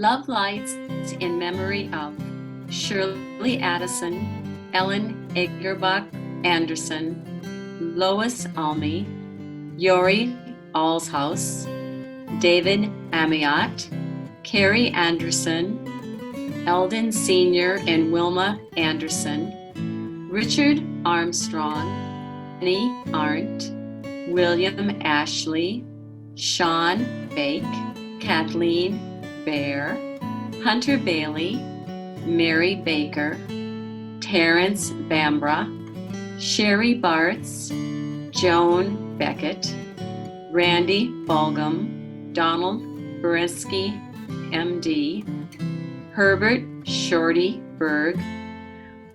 Love Lights in memory of Shirley Addison, Ellen Egerbach Anderson, Lois Almy, Yori Alshaus, David Amiot, Carrie Anderson, Eldon Sr. and Wilma Anderson, Richard Armstrong, Annie Arndt, William Ashley, Sean Bake, Kathleen Bear, Hunter Bailey, Mary Baker, Terrence Bambra, Sherry Bartz, Joan Beckett, Randy Bulgham, Donald Beresky, MD, Herbert Shorty Berg,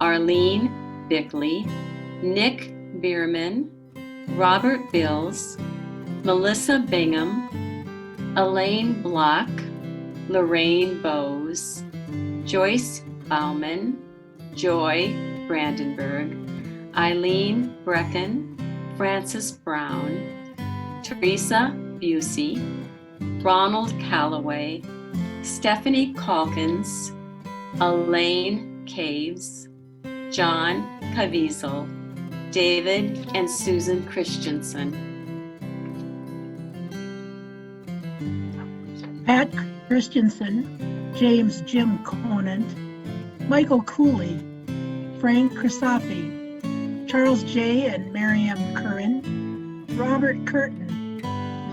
Arlene Bickley, Nick Bierman, Robert Bills, Melissa Bingham, Elaine Block, Lorraine Bowes, Joyce Bauman, Joy Brandenburg, Eileen Brecken, Frances Brown, Teresa Busey, Ronald Calloway, Stephanie Calkins, Elaine Caves, John Caviezel, David and Susan Christensen. Pat Christensen, James Jim Conant, Michael Cooley, Frank Crisafi, Charles J. and Miriam Curran, Robert Curtin,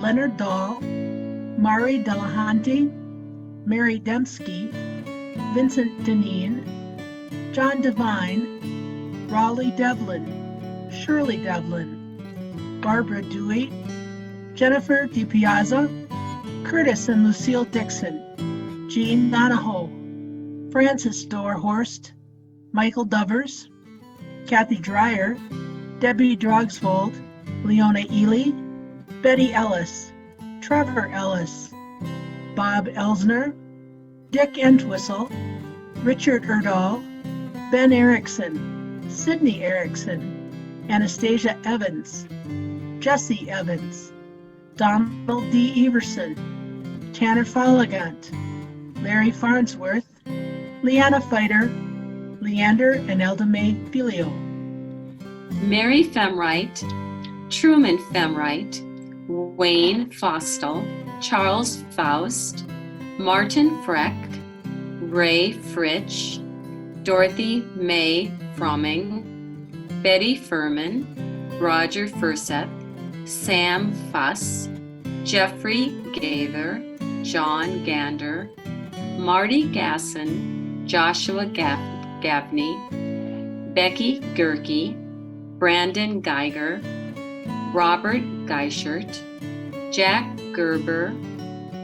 Leonard Dahl, Mari Delahanty, Mary Dembski, Vincent Deneen, John Devine, Raleigh Devlin, Shirley Devlin, Barbara Dewey, Jennifer DiPiazza, Curtis and Lucille Dixon, Jean Donahoe, Francis Dorhorst, Michael Dovers, Kathy Dreyer, Debbie Drogsvold, Leona Ely, Betty Ellis, Trevor Ellis, Bob Elsner, Dick Entwistle, Richard Erdahl, Ben Erickson, Sydney Erickson, Anastasia Evans, Jesse Evans, Donald D. Everson, Tanner Folligant, Larry Farnsworth, Leanna Fighter, Leander and Elda Mae Filio, Mary Femwright, Truman Femwright, Wayne Fostel, Charles Faust, Martin Freck, Ray Fritsch, Dorothy Mae Fromming, Betty Furman, Roger Furseth, Sam Fuss, Jeffrey Gaver, John Gander, Marty Gasson, Joshua Gaffney, Becky Gerke, Brandon Geiger, Robert Geischert, Jack Gerber,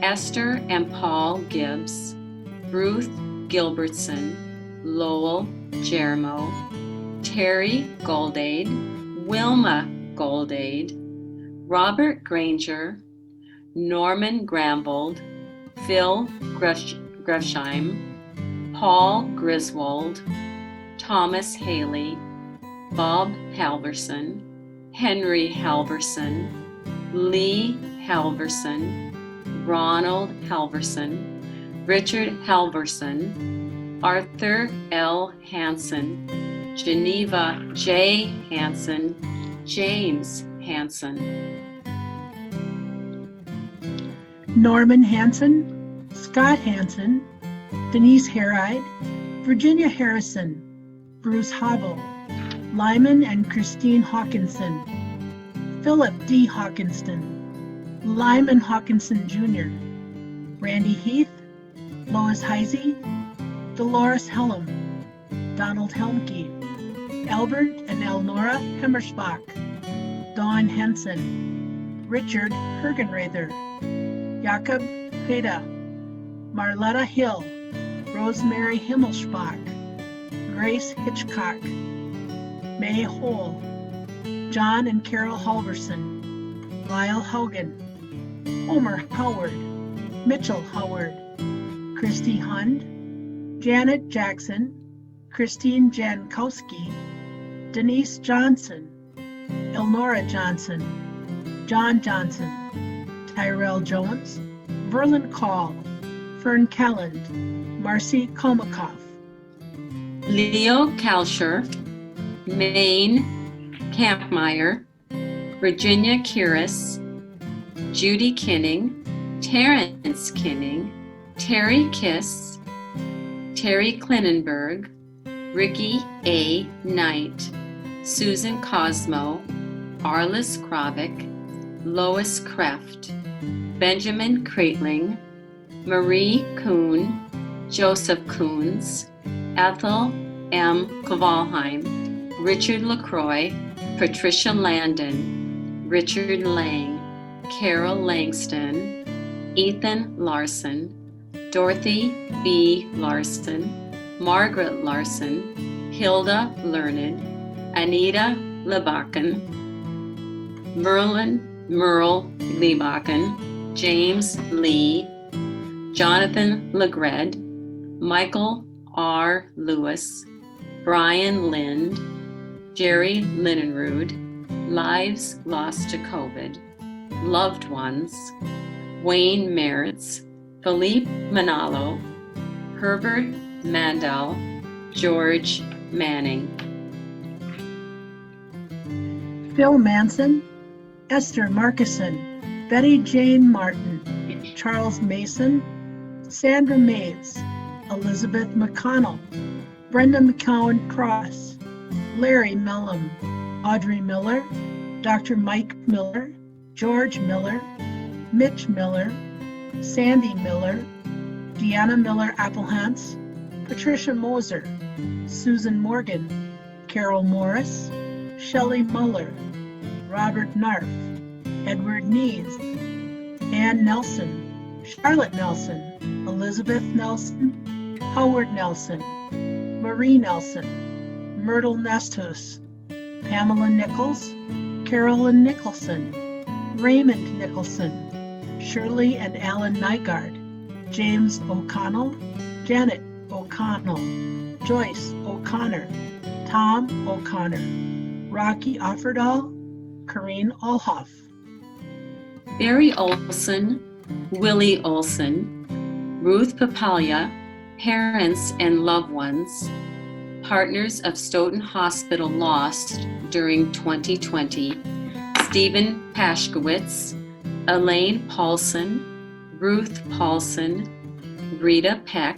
Esther and Paul Gibbs, Ruth Gilbertson, Lowell Jermo, Terry Goldade, Wilma Goldade, Robert Granger, Norman Grambold, Phil Greshheim, Paul Griswold, Thomas Haley, Bob Halverson, Henry Halverson, Lee Halverson, Ronald Halverson, Richard Halverson, Arthur L. Hansen, Geneva J. Hansen, James Hansen, Norman Hansen, Scott Hansen, Denise Harride, Virginia Harrison, Bruce Hobble, Lyman and Christine Hawkinson, Philip D. Hawkinston, Lyman Hawkinson Jr., Randy Heath, Lois Heisey, Dolores Helm, Donald Helmke, Albert and Elnora Hemmersbach, Dawn Henson, Richard Hergenrather, Jakob Heda, Marletta Hill, Rosemary Himmelschbach, Grace Hitchcock, May Hole, John and Carol Halverson, Lyle Haugen, Homer Howard, Mitchell Howard, Christy Hund, Janet Jackson, Christine Jankowski, Denise Johnson, Elnora Johnson, John Johnson, Tyrell Jones, Verlin Call, Fern Calland, Marcy Kolmakoff, Leo Kalsher, Maine Campmeyer, Virginia Kiris, Judy Kinning, Terrence Kinning, Terry Kiss, Terry Klinenberg, Ricky A. Knight, Susan Cosmo, Arliss Kravik, Lois Kreft, Benjamin Kreitling, Marie Kuhn, Joseph Coons, Ethel M. Kovalheim, Richard LaCroix, Patricia Landon, Richard Lang, Carol Langston, Ethan Larson, Dorothy B. Larson, Margaret Larson, Hilda Learned, Anita Lebakken, Merle Lebakken, James Lee, Jonathan Legred, Michael R. Lewis, Brian Lind, Jerry Linenrud, Lives Lost to COVID, Loved Ones, Wayne Meritz, Philippe Manalo, Herbert Mandel, George Manning. Phil Manson, Esther Markison, Betty Jane Martin, Charles Mason, Sandra Maves, Elizabeth McConnell, Brenda McCowan Cross, Larry Mellum, Audrey Miller, Dr. Mike Miller, George Miller, Mitch Miller, Sandy Miller, Deanna Miller Applehance, Patricia Moser, Susan Morgan, Carol Morris, Shelley Muller, Robert Narf, Edward Nees, Ann Nelson, Charlotte Nelson, Elizabeth Nelson, Howard Nelson, Marie Nelson, Myrtle Nesthus, Pamela Nichols, Carolyn Nicholson, Raymond Nicholson, Shirley and Alan Nygaard, James O'Connell, Janet O'Connell, Joyce O'Connor, Tom O'Connor, Rocky Offerdahl, Corrine Olhoff. Barry Olson, Willie Olson, Ruth Papalia, parents and loved ones, partners of Stoughton Hospital lost during 2020, Stephen Pashkowitz, Elaine Paulson, Ruth Paulson, Rita Peck,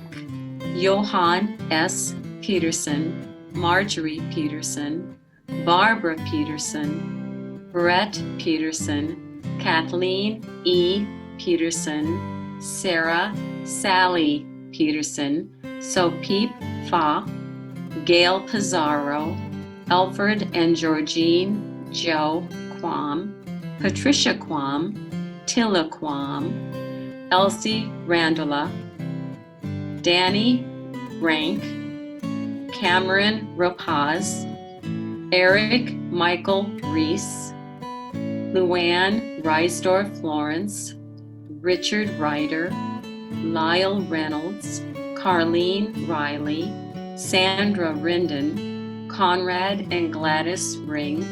Johan S. Peterson, Marjorie Peterson, Barbara Peterson, Brett Peterson, Kathleen E. Peterson, Sarah Sally Peterson, Sopeep Fa, Gail Pizarro, Alfred and Georgine Joe Quam, Patricia Quam, Tilla Quam, Elsie Randola, Danny Rank, Cameron Rapaz, Eric Michael Reese, Luann Reisdorf Florence, Richard Ryder, Lyle Reynolds, Carlene Riley, Sandra Rinden, Conrad and Gladys Ring,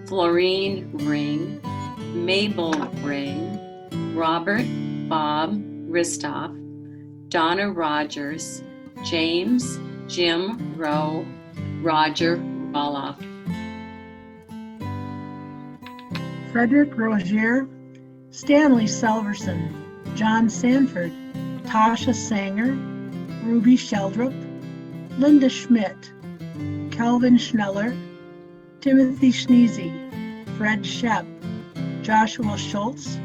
Florine Ring, Mabel Ring, Robert Bob Ristoff, Donna Rogers, James Jim Rowe, Roger Roloff. Frederick Rozier, Stanley Salverson, John Sanford, Tasha Sanger, Ruby Sheldrup, Linda Schmidt, Calvin Schneller, Timothy Schneezy, Fred Shepp, Joshua Schultz,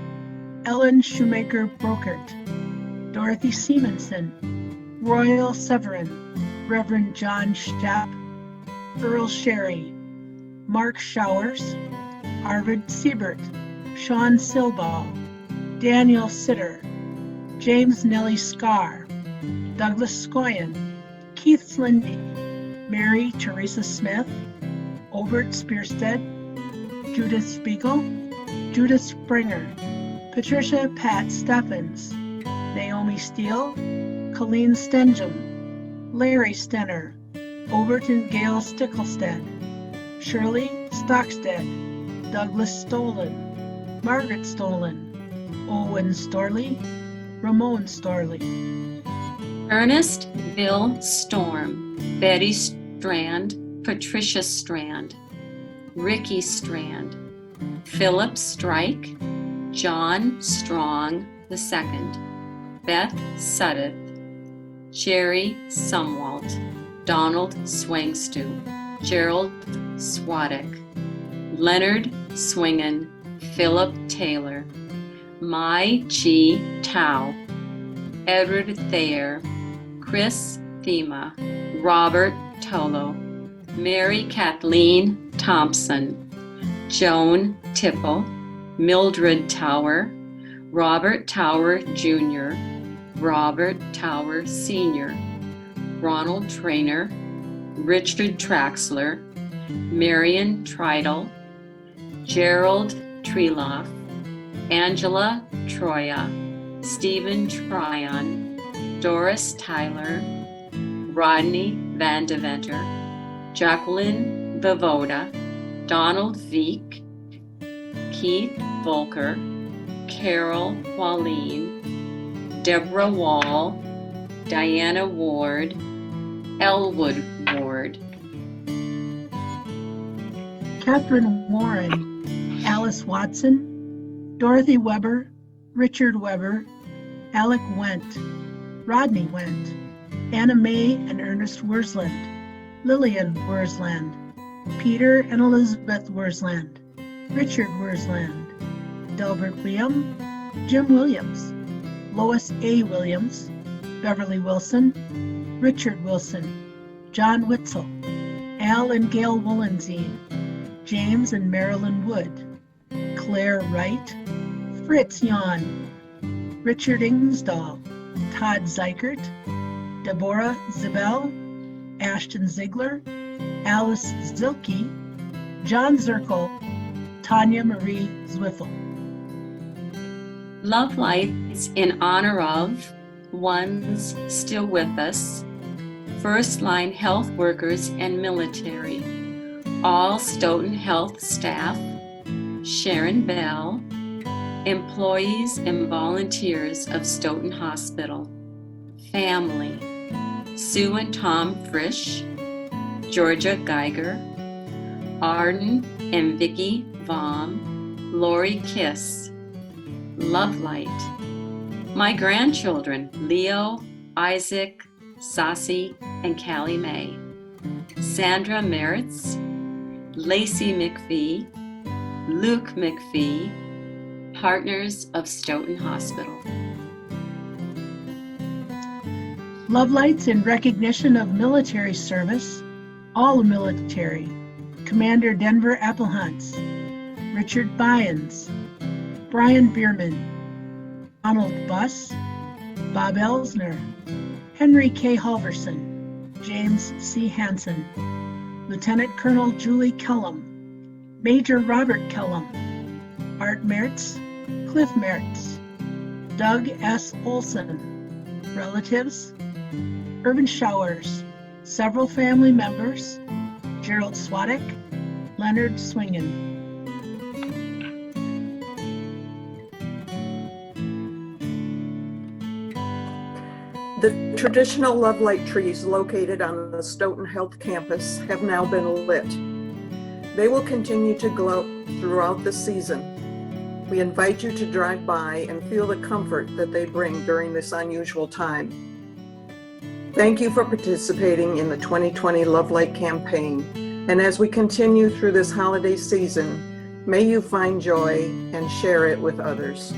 Ellen Shoemaker Brokert, Dorothy Simonson, Royal Severin, Reverend John Shepp, Earl Sherry, Mark Showers, Arvid Siebert, Sean Silbaugh, Daniel Sitter, James Nellie Scarr, Douglas Scoyen, Keith Slindy, Mary Teresa Smith, Obert Spearstead, Judith Spiegel, Judith Springer, Patricia Pat Steffens, Naomi Steele, Colleen Stenjum, Larry Stenner, Overton Gale Stickelstead, Shirley Stockstead, Douglas Stolen, Margaret Stolen, Owen Storley, Ramon Storley. Ernest Bill Storm, Betty Strand, Patricia Strand, Ricky Strand, Philip Strike, John Strong II, Beth Suddeth, Jerry Sumwalt, Donald Swangstu, Gerald Swadek, Leonard Swingen, Philip Taylor, Mai Chi Tao, Edward Thayer, Chris Thema, Robert Tolo, Mary Kathleen Thompson, Joan Tipple, Mildred Tower, Robert Tower Jr., Robert Tower Sr., Ronald Trainer, Richard Traxler, Marion Tridle, Gerald Treloff, Angela Troya, Stephen Tryon, Doris Tyler, Rodney Van Deventer, Jacqueline Vivoda, Donald Veek, Keith Volker, Carol Wallin, Deborah Wall, Diana Ward, Elwood Ward, Catherine Warren, Alice Watson, Dorothy Weber, Richard Weber, Alec Wendt, Rodney Wendt, Anna Mae and Ernest Worsland, Lillian Worsland, Peter and Elizabeth Worsland, Richard Worsland, Delbert Liam, Jim Williams, Lois A. Williams, Beverly Wilson, Richard Wilson, John Witzel, Al and Gail Wollenzine, James and Marilyn Wood, Claire Wright, Fritz Yon, Richard Ingsdahl, Todd Zeikert, Deborah Zibel, Ashton Ziegler, Alice Zilke, John Zirkel, Tanya Marie Zwiffel. Love Lights in honor of ones still with us, first line health workers and military, all Stoughton Health staff, Sharon Bell, employees and volunteers of Stoughton Hospital, family, Sue and Tom Frisch, Georgia Geiger, Arden and Vicki Vom, Lori Kiss, Love Light, my grandchildren, Leo, Isaac, Saucy, and Callie Mae, Sandra Meritz, Lacey McPhee, Luke McPhee, partners of Stoughton Hospital. Love Lights in recognition of military service, all military, Commander Denver Applehunts, Richard Byans, Brian Bierman, Donald Buss, Bob Elsner, Henry K. Halverson, James C. Hansen, Lieutenant Colonel Julie Kellum, Major Robert Kellum, Art Mertz, Cliff Mertz, Doug S. Olson, relatives, Irvin Showers, several family members, Gerald Swadek, Leonard Swingen. The traditional Love Light trees located on the Stoughton Health campus have now been lit. They will continue to glow throughout the season. We invite you to drive by and feel the comfort that they bring during this unusual time. Thank you for participating in the 2020 Love Light campaign. And as we continue through this holiday season, may you find joy and share it with others.